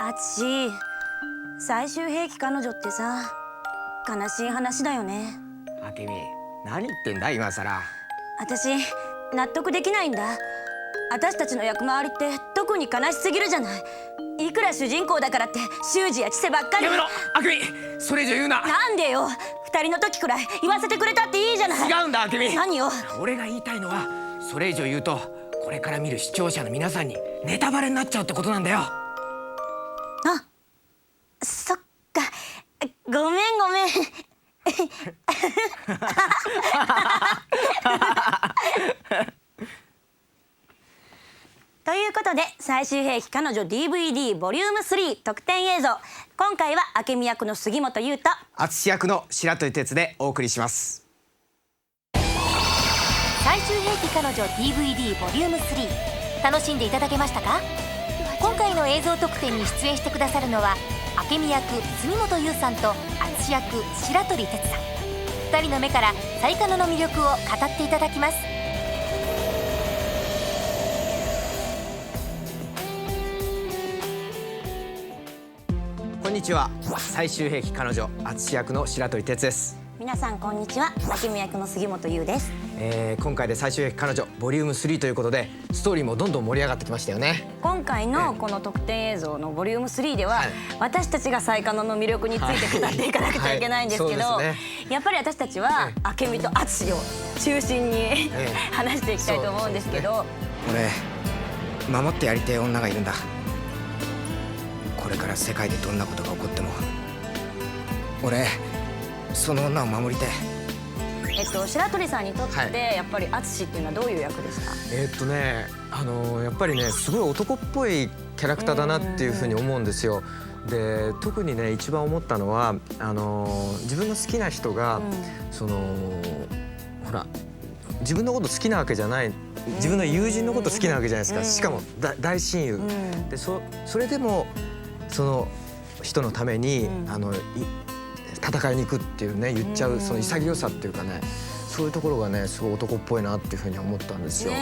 あつし、最終兵器彼女ってさ、悲しい話だよね。あけみ、何言ってんだ今さら。私納得できないんだ。私たちの役回りって特に悲しすぎるじゃない。いくら主人公だからって修二や千世ばっかり。やめろあけみ、それ以上言うな。なんでよ、二人の時くらい言わせてくれたっていいじゃない。違うんだあけみ。何よ。俺が言いたいのは、それ以上言うとこれから見る視聴者の皆さんにネタバレになっちゃうってことなんだよ。あ、そっか、ごめんごめん。ということで、最終兵器彼女 DVD ボリューム3特典映像、今回は明美役の杉本裕太、淳役の白鳥哲でお送りします。最終兵器彼女 DVD ボリューム3、楽しんでいただけましたか？今回の映像特典に出演してくださるのは明美役杉本優さんと淳役白鳥哲さん、2人の目から最カノの魅力を語っていただきます。こんにちは、最終兵器彼女淳役の白鳥哲です。皆さんこんにちは、明美役の杉本優です。今回で最終兵器彼女ボリューム3ということで、ストーリーもどんどん盛り上がってきましたよね。今回のこの特典映像のボリューム3では、私たちが最カノの魅力について語っていかなくちゃいけないんですけど、やっぱり私たちは明美と淳を中心に話していきたいと思うんですけど、俺守ってやりてえ女がいるんだ。これから世界でどんなことが起こっても俺その女を守りたい。白鳥さんにとってやっぱり淳っていうのはどういう役でした？やっぱりね、すごい男っぽいキャラクターだなっていうふうに思うんですよ。で、特にね一番思ったのは自分の好きな人が、ほら自分のこと好きなわけじゃない、自分の友人のこと好きなわけじゃないですか。しかも大親友で、それでもその人のために戦いに行くっていうね、言っちゃうその潔さっていうかね、そういうところがねすごい男っぽいなっていうふうに思ったんですよ。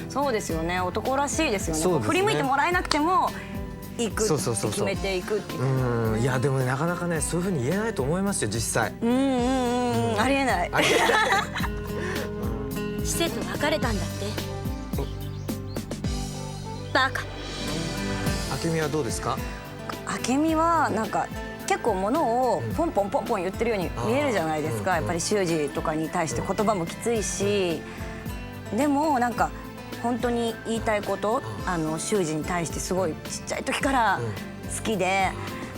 そうですよね、男らしいですよね。そうですね、振り向いてもらえなくても行くって決めていくっていう。いやでもね、なかなかねそういうふうに言えないと思いますよ実際。ありえない。施設と別れたんだって。バカ。明美はどうですか？明美はなんか結構物をポンポンポンポン言ってるように見えるじゃないですか。やっぱり修二とかに対して言葉もきついし、でもなんか本当に言いたいこと、修二に対してすごいちっちゃい時から好きで、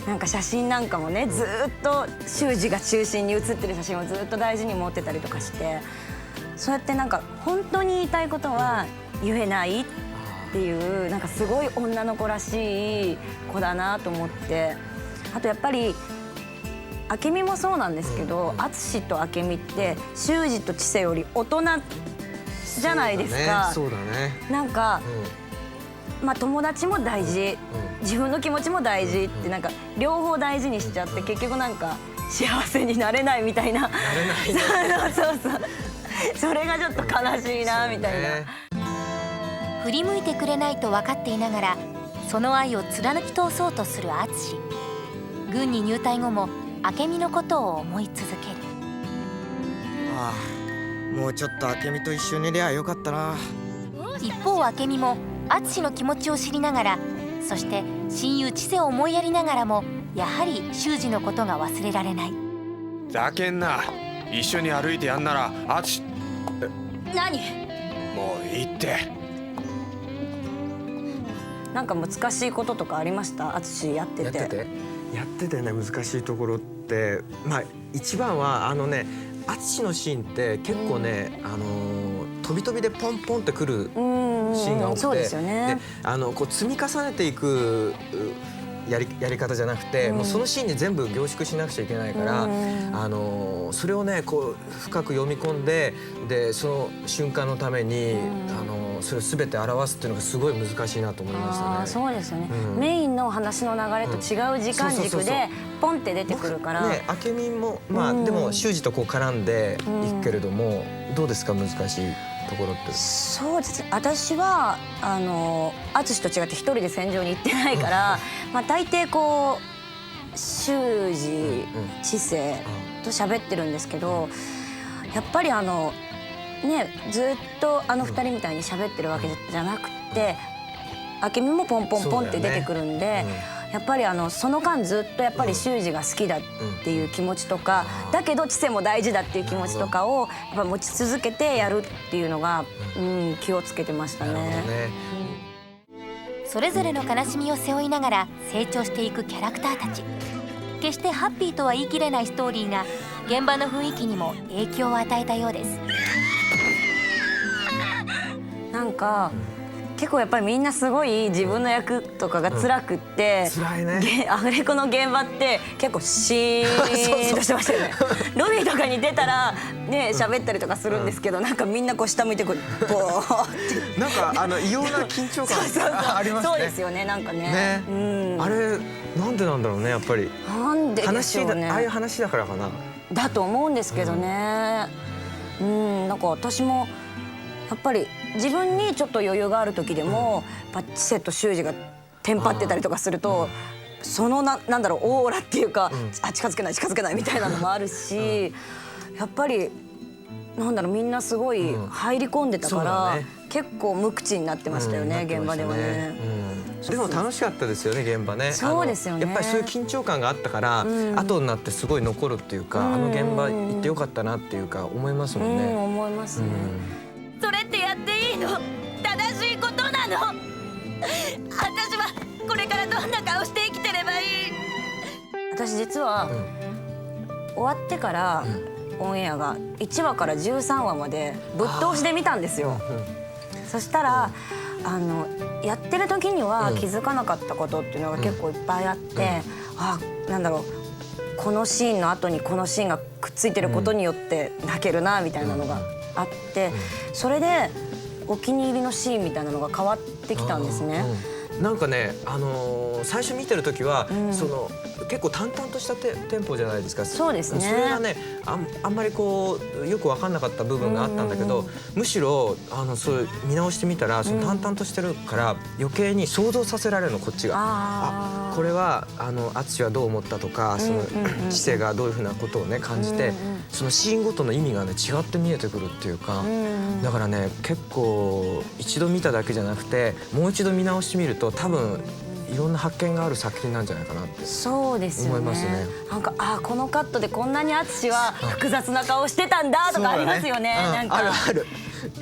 なんか写真なんかもね、ずっと修二が中心に写ってる写真をずっと大事に持ってたりとかして、そうやってなんか本当に言いたいことは言えないっていう、なんかすごい女の子らしい子だなと思って。あとやっぱり明美もそうなんですけど、淳と明美って修二と千世より大人じゃないですか。そうだね。なんか、友達も大事、自分の気持ちも大事って、なんか両方大事にしちゃって、結局なんか幸せになれないみたいな。そうそれがちょっと悲しいなみたいな。振り向いてくれないと分かっていながら、その愛を貫き通そうとする淳。軍に入隊後も明美のことを思い続ける。もうちょっと明美と一緒にいりゃよかったな。一方明美も淳の気持ちを知りながら、そして親友千世を思いやりながらも、やはり修二のことが忘れられない。だけんな、一緒に歩いてやんなら淳。何？もういいって。なんか難しいこととかありました？淳やっててね、難しいところって、一番は淳のシーンって結構ね、飛び飛びでポンポンってくるシーンが多くて、そうですよね。こう積み重ねていくやり方じゃなくて、もうそのシーンに全部凝縮しなくちゃいけないから、それをねこう深く読み込んで、その瞬間のためにそれを全て表すっていうのがすごい難しいなと思いましたね。そうですよね。メインの話の流れと違う時間軸でポンって出てくるから。明美もでも修二とこう絡んでいくけれども、どうですか、難しいところって。そうです。私は淳と違って一人で戦場に行ってないから、まあ、大抵こう修二知世と喋ってるんですけど、やっぱりね、ずっと2人みたいに喋ってるわけじゃなくって明美もポンポンポンって出てくるんで、やっぱりその間ずっとやっぱり修二が好きだっていう気持ちとか、だけど知世も大事だっていう気持ちとかをやっぱ持ち続けてやるっていうのが、気をつけてましたね。それぞれの悲しみを背負いながら成長していくキャラクターたち。決してハッピーとは言い切れないストーリーが現場の雰囲気にも影響を与えたようです。なんか結構やっぱりみんなすごい自分の役とかが辛くって、辛いね。アフレコの現場って結構シーンとしてましたよね。ロビーとかに出たらね喋ったりとかするんですけど、なんかみんなこう下向いてこうボーってなんか異様な緊張感ありますね。そうですよね、なんかね。あれなんでなんだろうね、やっぱり。なんででしょうね。ああいう話だからかな。だと思うんですけどね。なんか私もやっぱり自分にちょっと余裕がある時でも、知世と修二がテンパってたりとかすると、そのなんだろうオーラっていうか、近づけないみたいなのもあるし、やっぱりなんだろうみんなすごい入り込んでたから、結構無口になってましたよね、現場ではね。でも楽しかったですよね、現場ね。そうですよね。やっぱりそういう緊張感があったから、後になってすごい残るっていうか、現場行ってよかったなっていうか思いますもんね。思いますね。それってやっていいの？正しいことなの？私はこれからどんな顔して生きてればいい？私実は終わってからオンエアが1話から13話までぶっ通しで見たんですよ。そしたらやってる時には気づかなかったことっていうのが結構いっぱいあって、なんだろうこのシーンの後にこのシーンがくっついてることによって泣けるなみたいなのがあって、それでお気に入りのシーンみたいなのが変わってきたんですね。なんかね、最初見てる時は、結構淡々としたテンポじゃないですか。そうですね。それがね、あんまりこうよく分かんなかった部分があったんだけど、むしろそう見直してみたら、その淡々としてるから余計に想像させられるの、こっちが。これは淳はどう思ったとか、その知世がどういうふうなことをね感じて、そのシーンごとの意味がね違って見えてくるっていうか、だからね結構一度見ただけじゃなくてもう一度見直してみると多分いろんな発見がある作品なんじゃないかなってそうですよね。思いますね。なんかこのカットでこんなに淳は複雑な顔してたんだとかありますよね。なんかある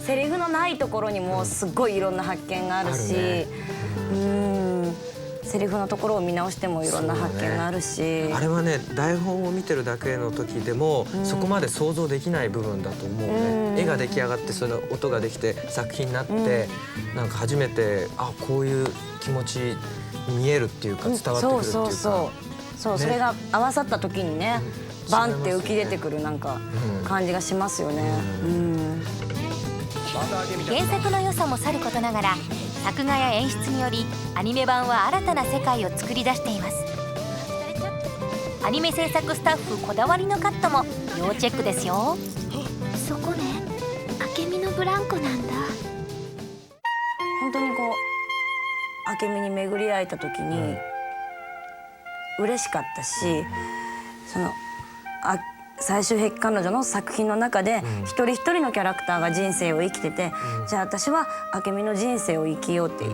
セリフのないところにもすっごいいろんな発見があるし、セリフのところを見直してもいろんな発見があるし、あれはね台本を見てるだけの時でもそこまで想像できない部分だと思うね。絵が出来上がってその音ができて作品になって、なんか初めてこういう気持ちに見えるっていうか伝わってくるっていうか、そうそれが合わさった時にね、バンって浮き出てくるなんか感じがしますよね。原作の良さもさることながら、作画や演出によりアニメ版は新たな世界を作り出しています。アニメ制作スタッフこだわりのカットも要チェックですよ。そこね、明美のブランコなんだ。本当にこう明美に巡り会えた時に嬉しかったし、その最終兵器彼女の作品の中で一人一人のキャラクターが人生を生きてて、じゃあ私は明美の人生を生きようって、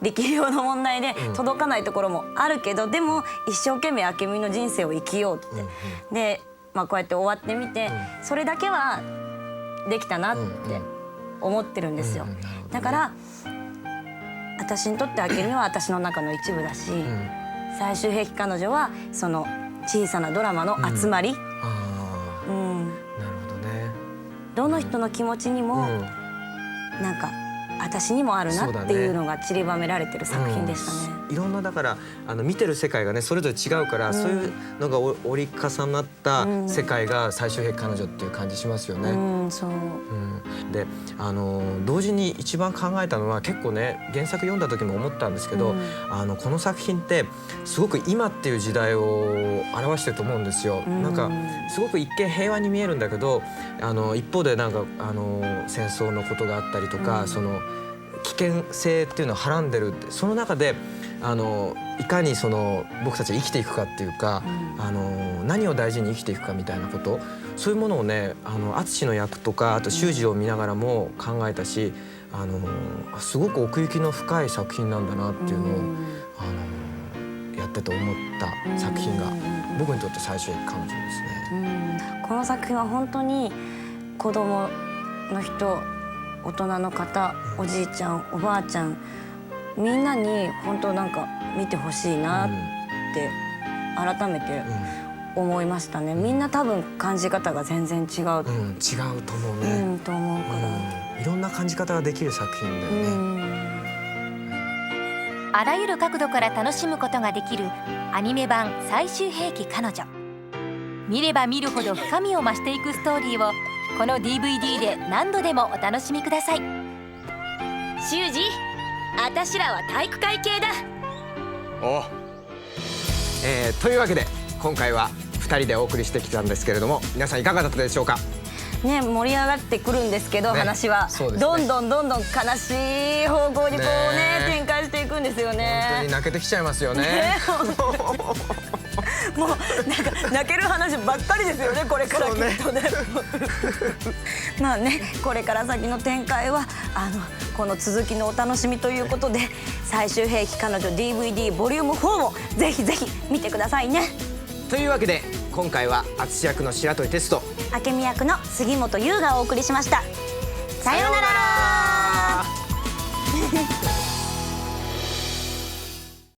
力量の問題で届かないところもあるけど、でも一生懸命明美の人生を生きようって、で、こうやって終わってみて、それだけはできたなって思ってるんですよ。だから私にとって明美は私の中の一部だし、最終兵器彼女はその小さなドラマの集まり。なるほどね。どの人の気持ちにもなんか私にもあるなっていうのが散りばめられてる作品でしたね。いろんなだから見てる世界がねそれぞれ違うから、そういうのが折り重なった世界が最終兵器彼女っていう感じしますよね。で同時に一番考えたのは、結構ね原作読んだ時も思ったんですけど、この作品ってすごく今っていう時代を表してると思うんですよ。なんかすごく一見平和に見えるんだけど、一方でなんか戦争のことがあったりとか、その危険性っていうのをはらんでるって、その中でいかにその僕たちが生きていくかっていうか、何を大事に生きていくかみたいなこと、そういうものをね淳の役とかあと修二を見ながらも考えたし、すごく奥行きの深い作品なんだなっていうのを、やってて思った作品が僕にとって最終彼女ですね。この作品は本当に子供の人、大人の方、おじいちゃんおばあちゃん、みんなに本当なんか見てほしいなって改めて思いましたね。みんな多分感じ方が全然違う、違うと思うね、と思うから、いろんな感じ方ができる作品だよね。あらゆる角度から楽しむことができるアニメ版最終兵器彼女。見れば見るほど深みを増していくストーリーをこの DVD で何度でもお楽しみください。修二、あたしらは体育会系だ。お、というわけで今回は2人でお送りしてきたんですけれども、皆さんいかがだったでしょうか。ね、盛り上がってくるんですけど、話はそうですね、どんどん悲しい方向にこうね展開していくんですよ本当ねに。泣けてきちゃいますよね。もうなんか泣ける話ばっかりですよね、これからきっとね。まあね、これから先の展開はこの続きのお楽しみということで、最終兵器彼女 DVD ボリューム4もぜひぜひ見てくださいね。というわけで今回は淳役の白鳥哲人、明美役の杉本優がお送りしました。さようなら。